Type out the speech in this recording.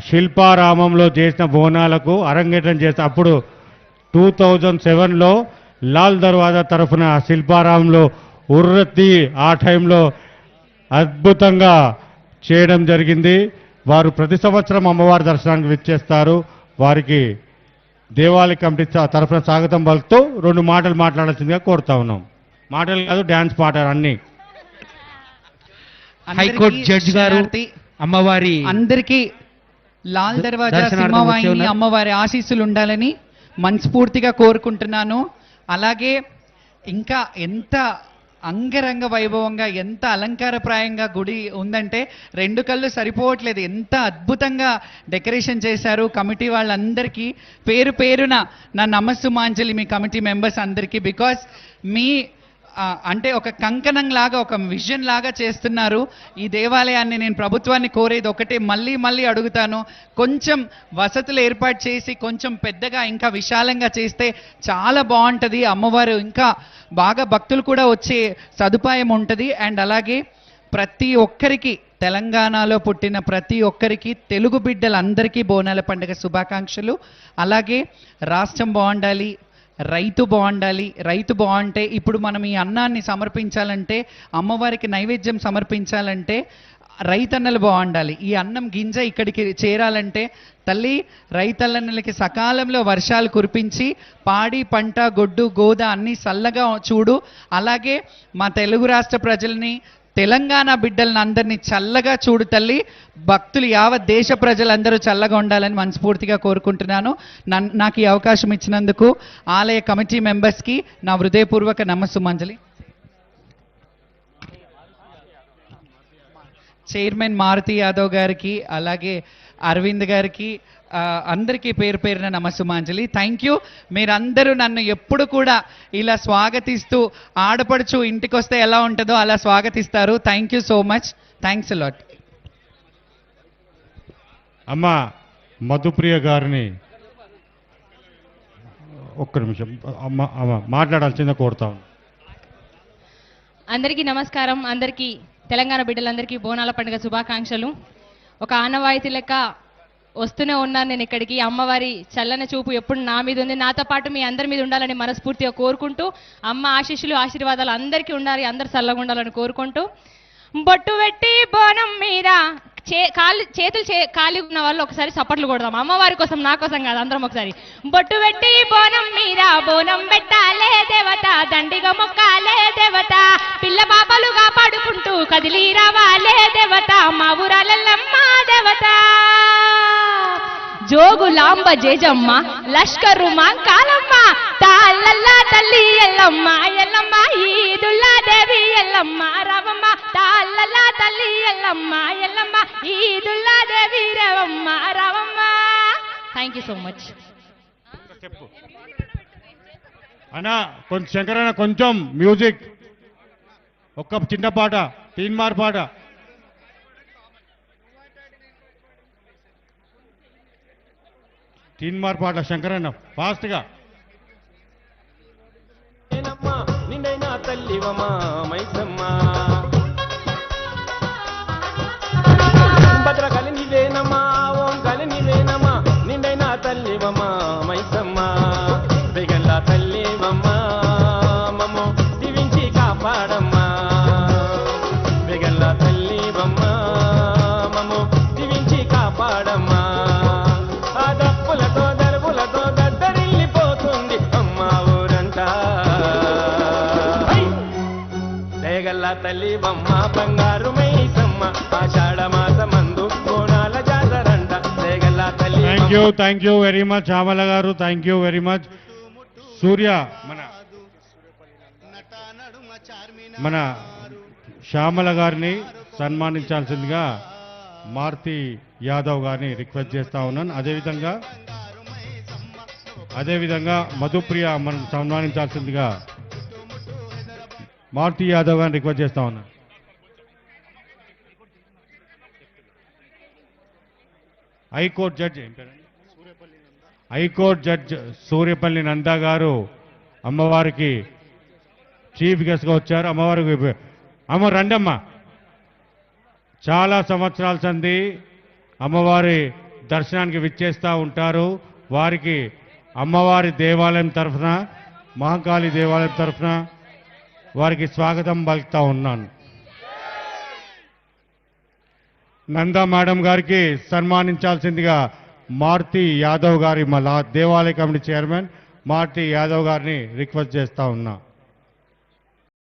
శిల్పారామంలో చేసిన బోనాలకు అరంగేట్రం చేస్తే అప్పుడు 2007లో లాల్ దర్వాజా తరఫున శిల్పారామంలో ఉర్రతి ఆ టైంలో అద్భుతంగా చేయడం జరిగింది. వారు ప్రతి సంవత్సరం అమ్మవారి దర్శనానికి విచ్చేస్తారు. వారికి దేవాలయ కమిటీ తరఫున స్వాగతం పలుకుతూ 2 మాటలు మాట్లాడాల్సిందిగా కోరుతా ఉన్నాం. మాటలు కాదు, డ్యాన్స్ పాటలు అన్నీ. హైకోర్టు జడ్జి గారు అమ్మవారి అందరికీ లాల్ దర్వాజా సింహవాహిని అమ్మవారి ఆశీస్సులు ఉండాలని మనస్ఫూర్తిగా కోరుకుంటున్నాను. అలాగే ఇంకా ఎంత అంగరంగ వైభవంగా, ఎంత అలంకారప్రాయంగా గుడి ఉందంటే 2 కళ్ళు సరిపోవట్లేదు. ఎంత అద్భుతంగా డెకరేషన్ చేశారు. కమిటీ వాళ్ళందరికీ పేరు పేరున నా నమస్సుమాంజలి మీ కమిటీ మెంబర్స్ అందరికీ. బికాస్ మీ అంటే ఒక కంకణం లాగా, ఒక విజన్ లాగా చేస్తున్నారు ఈ దేవాలయాన్ని. నేను ప్రభుత్వాన్ని కోరేది ఒకటే, మళ్ళీ మళ్ళీ అడుగుతాను, కొంచెం వసతులు ఏర్పాటు చేసి కొంచెం పెద్దగా ఇంకా విశాలంగా చేస్తే చాలా బాగుంటుంది. అమ్మవారు ఇంకా బాగా భక్తులు కూడా వచ్చే సదుపాయం ఉంటుంది. అండ్ అలాగే ప్రతి ఒక్కరికి, తెలంగాణలో పుట్టిన ప్రతి ఒక్కరికి, తెలుగు బిడ్డలందరికీ బోనాల పండుగ శుభాకాంక్షలు. అలాగే రాష్ట్రం బాగుండాలి, రైతు బాగుండాలి. రైతు బాగుంటే ఇప్పుడు మనం ఈ అన్నాన్ని సమర్పించాలంటే, అమ్మవారికి నైవేద్యం సమర్పించాలంటే రైతన్నలు బాగుండాలి. ఈ అన్నం గింజ ఇక్కడికి చేరాలంటే తల్లి రైతన్నలకి సకాలంలో వర్షాలు కురిపించి పాడి పంట గొడ్డు గోద అన్నీ చల్లగా చూడు. అలాగే మా తెలుగు రాష్ట్ర ప్రజల్ని, తెలంగాణ బిడ్డలను అందరినీ చల్లగా చూడు తల్లి. భక్తులు యావత్ దేశ ప్రజలందరూ చల్లగా ఉండాలని మనస్ఫూర్తిగా కోరుకుంటున్నాను. నాకు ఈ అవకాశం ఇచ్చినందుకు ఆలయ కమిటీ మెంబర్స్కి నా హృదయపూర్వక నమస్సుమంజలి. చైర్మన్ మారుతి యాదవ్ గారికి, అలాగే అరవింద్ గారికి, అందరికీ పేరు పేరున నమస్సుమాంజలి. Thank you. మీరందరూ నన్ను ఎప్పుడు కూడా ఇలా స్వాగతిస్తూ, ఆడపడుచు ఇంటికి వస్తే ఎలా ఉంటుందో అలా స్వాగతిస్తారు. Thank you so much. Thanks a lot. అమ్మ మధుప్రియ గారిని ఒక్క నిమిషం అమ్మ మాట్లాడాల్సిందే కోరుతాం. అందరికీ నమస్కారం. అందరికీ, తెలంగాణ బిడ్డలందరికీ బోనాల పండుగ శుభాకాంక్షలు. ఒక ఆనవాయితీ లెక్క వస్తూనే ఉన్నాను నేను ఇక్కడికి. అమ్మవారి చల్లని చూపు ఎప్పుడు నా మీద ఉంది, నాతో పాటు మీ అందరి మీద ఉండాలని మనస్ఫూర్తిగా కోరుకుంటూ, అమ్మ ఆశీస్సులు ఆశీర్వాదాలు అందరికీ ఉండాలి, అందరు చల్లగా ఉండాలని కోరుకుంటూ, బొట్టు పెట్టి బోనం మీద చేతులు ఖాళీ ఉన్న వాళ్ళు ఒకసారి చప్పట్లు కొడదాం. అమ్మవారి కోసం, నా కోసం కాదు, అందరం ఒకసారి. బొట్టు పెట్టి బోనం మీద బోనం పెట్టాలే దేవత, దండిగా మొక్కాలే దేవత, పిల్ల పాపలుగా పాడుకుంటూ కదిలి రావాలే దేవత, మా ఊరాలమ్మ దేవత. జోగులాంబ జేజమ్మ లష్కరు మా కాలమ్మ, తాళ్ళల్లా తల్లి ఎల్లమ్మ ఎల్లమ్మ, ఈదుల్లా దేవి ఎల్లమ్మ రావమ్మ, తాళ్ళల్లా తల్లి ఎల్లమ్మ ఎల్లమ్మ, ఈదుల్లా దేవి రావమ్మ రావమ్మ. Thank you so much. అన్నా కొంచెం శంకరన్న, కొంచెం మ్యూజిక్, ఒక్క చిన్న పాట, తీన్మార్ పాట. తీన్మార్ పాట శంకరన్న ఫాస్ట్గా. నిన్నైనా తల్లివమా మైసమ్మ, భద్రకాళి నీవేనమ్మా, ఓం కాళి నీవేనమ్మా, నిన్నైనా తల్లివమా మైసమ్మ, దిగల్లా తల్లివమ్మా, మమ్మో దీవించి కాపాడమ్మా, దిగల్లా తల్లివమ్మా, మమ్మో దీవించి కాపాడమ్మా. తల్లి బొమ్మ బంగారు మైసమ్మ, ఆషాఢ మాసమందు బోనాల జాతరంట, రేగల్లా తల్లి. Thank you very much Shyamala గారు, థ్యాంక్ యూ వెరీ మచ్. సూర్య మన శ్యామల గారిని సన్మానించాల్సిందిగా మారుతి యాదవ్ గారిని రిక్వెస్ట్ చేస్తా ఉన్నాను. అదేవిధంగా మధుప్రియ మనం సన్మానించాల్సిందిగా మారుతి యాదవ్ గారిని రిక్వెస్ట్ చేస్తా ఉన్నా. హైకోర్టు జడ్జ్ సూర్యపల్లి నందా గారు అమ్మవారికి చీఫ్ గెస్ట్గా వచ్చారు. అమ్మవారికి అమ్మ రండమ్మ, చాలా సంవత్సరాల సంది అమ్మవారి దర్శనానికి విచ్చేస్తూ ఉంటారు. వారికి అమ్మవారి దేవాలయం తరఫున, మహాకాళి దేవాలయం తరఫున వారికి స్వాగతం పలుకుతా ఉన్నాను. నందా మేడం గారికి సన్మానించాల్సిందిగా మారుతి యాదవ్ గారి దేవాలయ కమిటీ చైర్మన్ మారుతి యాదవ్ గారిని రిక్వెస్ట్ చేస్తా ఉన్నా.